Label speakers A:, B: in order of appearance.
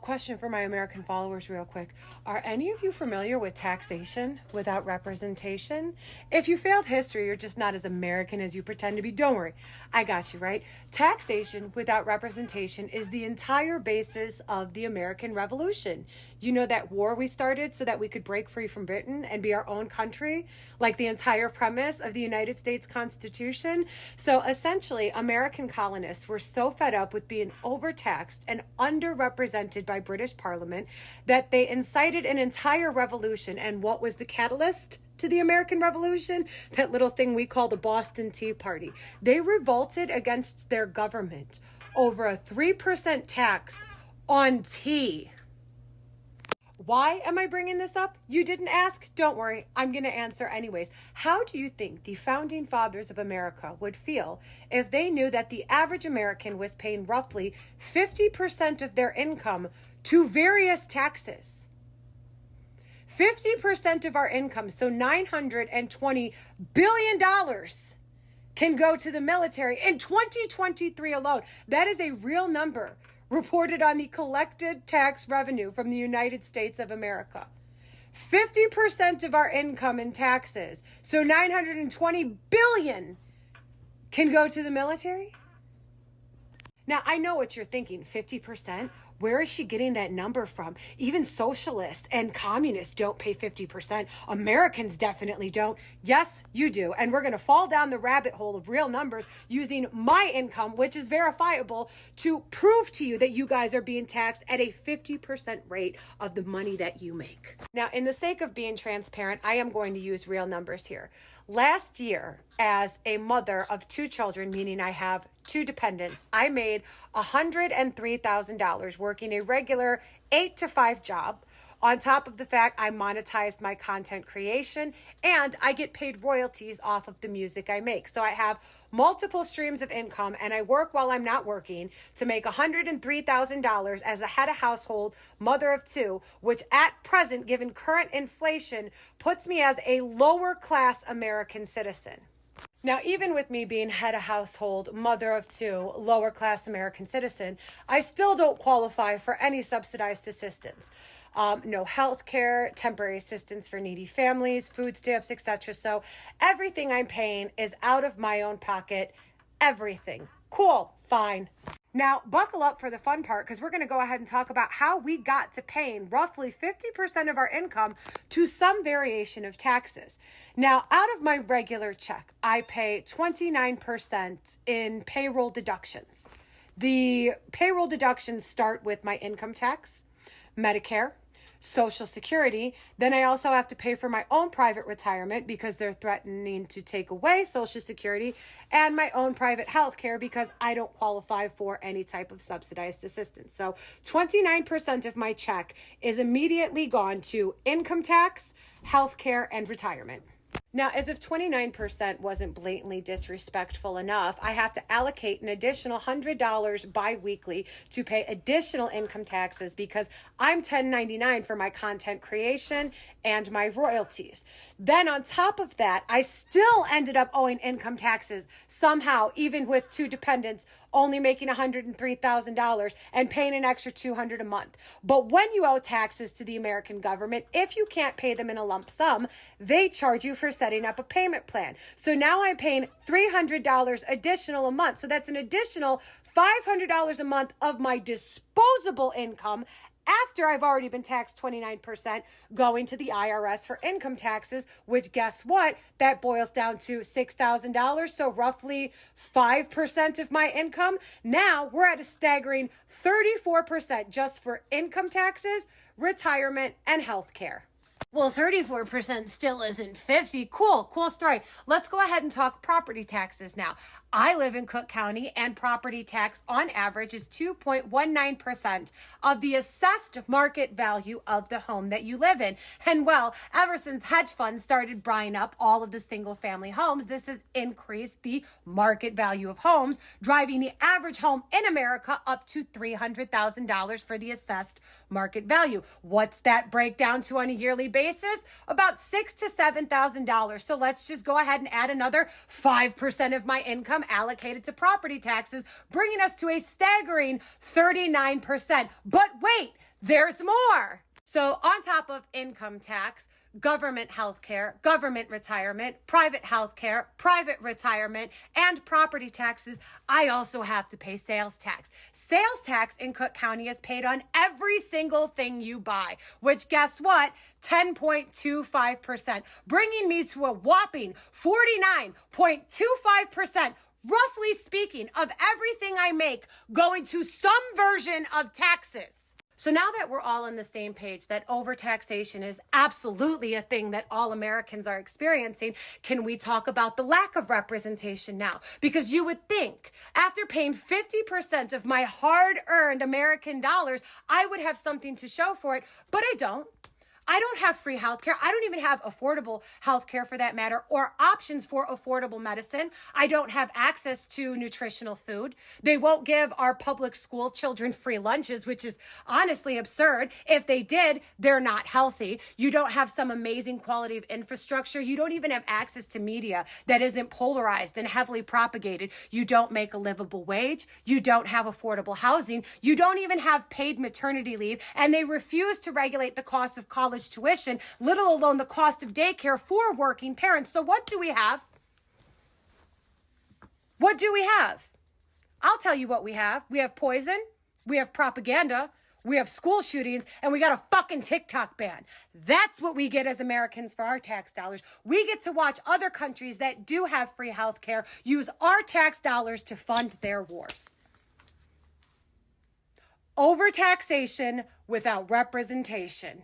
A: Question for my American followers real quick. Are any of you familiar with taxation without representation? If you failed history, you're just not as American as you pretend to be. Don't worry, I got you, right? Taxation without representation is the entire basis of the American Revolution. You know that war we started so that we could break free from Britain and be our own country? Like the entire premise of the United States Constitution? So essentially, American colonists were so fed up with being overtaxed and underrepresented by British Parliament that they incited an entire revolution. And what was the catalyst to the American Revolution? That little thing we call the Boston Tea Party. They revolted against their government over a 3% tax on tea. Why am I bringing this up? You didn't ask? Don't worry, I'm going to answer anyways. How do you think the founding fathers of America would feel if they knew that the average American was paying roughly 50% of their income to various taxes? 50% of our income, so $920 billion can go to the military in 2023 alone. That is a real number reported on the collected tax revenue from the United States of America. 50% of our income in taxes, so $920 billion can go to the military? Now, I know what you're thinking, 50%? Where is she getting that number from? Even socialists and communists don't pay 50%. Americans definitely don't. Yes, you do. And we're going to fall down the rabbit hole of real numbers using my income, which is verifiable, to prove to you that you guys are being taxed at a 50% rate of the money that you make. Now, in the sake of being transparent, I am going to use real numbers here. Last year, as a mother of two children, meaning I have two dependents, I made $103,000 working a regular 8 to 5 job. On top of the fact I monetized my content creation and I get paid royalties off of the music I make. So I have multiple streams of income and I work while I'm not working to make $103,000 as a head of household, mother of two, which at present, given current inflation, puts me as a lower class American citizen. Now, even with me being head of household, mother of two, lower class American citizen, I still don't qualify for any subsidized assistance. No health care, temporary assistance for needy families, food stamps, etc. So everything I'm paying is out of my own pocket. Everything. Cool. Fine. Now, buckle up for the fun part because we're going to go ahead and talk about how we got to paying roughly 50% of our income to some variation of taxes. Now, out of my regular check, I pay 29% in payroll deductions. The payroll deductions start with my income tax, Medicare, Social Security. Then I also have to pay for my own private retirement because they're threatening to take away Social Security, and my own private health care because I don't qualify for any type of subsidized assistance. So 29% of my check is immediately gone to income tax, health care, and retirement. Now, as if 29% wasn't blatantly disrespectful enough, I have to allocate an additional $100 bi-weekly to pay additional income taxes because I'm 1099 for my content creation and my royalties. Then on top of that, I still ended up owing income taxes somehow, even with two dependents only making $103,000 and paying an extra $200 a month. But when you owe taxes to the American government, if you can't pay them in a lump sum, they charge you for setting up a payment plan. So now I'm paying $300 additional a month. So that's an additional $500 a month of my disposable income after I've already been taxed 29% going to the IRS for income taxes, which guess what? That boils down to $6,000. So roughly 5% of my income. Now we're at a staggering 34% just for income taxes, retirement, and healthcare. Well, 34% still isn't 50. Cool story. Let's go ahead and talk property taxes now. I live in Cook County and property tax on average is 2.19% of the assessed market value of the home that you live in. And well, ever since hedge funds started buying up all of the single family homes, this has increased the market value of homes, driving the average home in America up to $300,000 for the assessed market value. What's that breakdown to on a yearly basis? About $6,000 to $7,000. So let's just go ahead and add another 5% of my income allocated to property taxes, bringing us to a staggering 39%. But wait, there's more. So on top of income tax, government health care, government retirement, private health care, private retirement, and property taxes, I also have to pay sales tax. Sales tax in Cook County is paid on every single thing you buy, which guess what? 10.25%, bringing me to a whopping 49.25%, roughly speaking, of everything I make going to some version of taxes. So now that we're all on the same page that overtaxation is absolutely a thing that all Americans are experiencing, can we talk about the lack of representation now? Because you would think after paying 50% of my hard-earned American dollars, I would have something to show for it, but I don't. I don't have free healthcare. I don't even have affordable healthcare for that matter, or options for affordable medicine. I don't have access to nutritional food. They won't give our public school children free lunches, which is honestly absurd. If they did, they're not healthy. You don't have some amazing quality of infrastructure. You don't even have access to media that isn't polarized and heavily propagated. You don't make a livable wage. You don't have affordable housing. You don't even have paid maternity leave, and they refuse to regulate the cost of college tuition, little alone the cost of daycare for working parents. So what do we have? What do we have? I'll tell you what we have. We have poison, we have propaganda, we have school shootings, and we got a fucking TikTok ban. That's what we get as Americans for our tax dollars. We get to watch other countries that do have free healthcare use our tax dollars to fund their wars. Overtaxation without representation.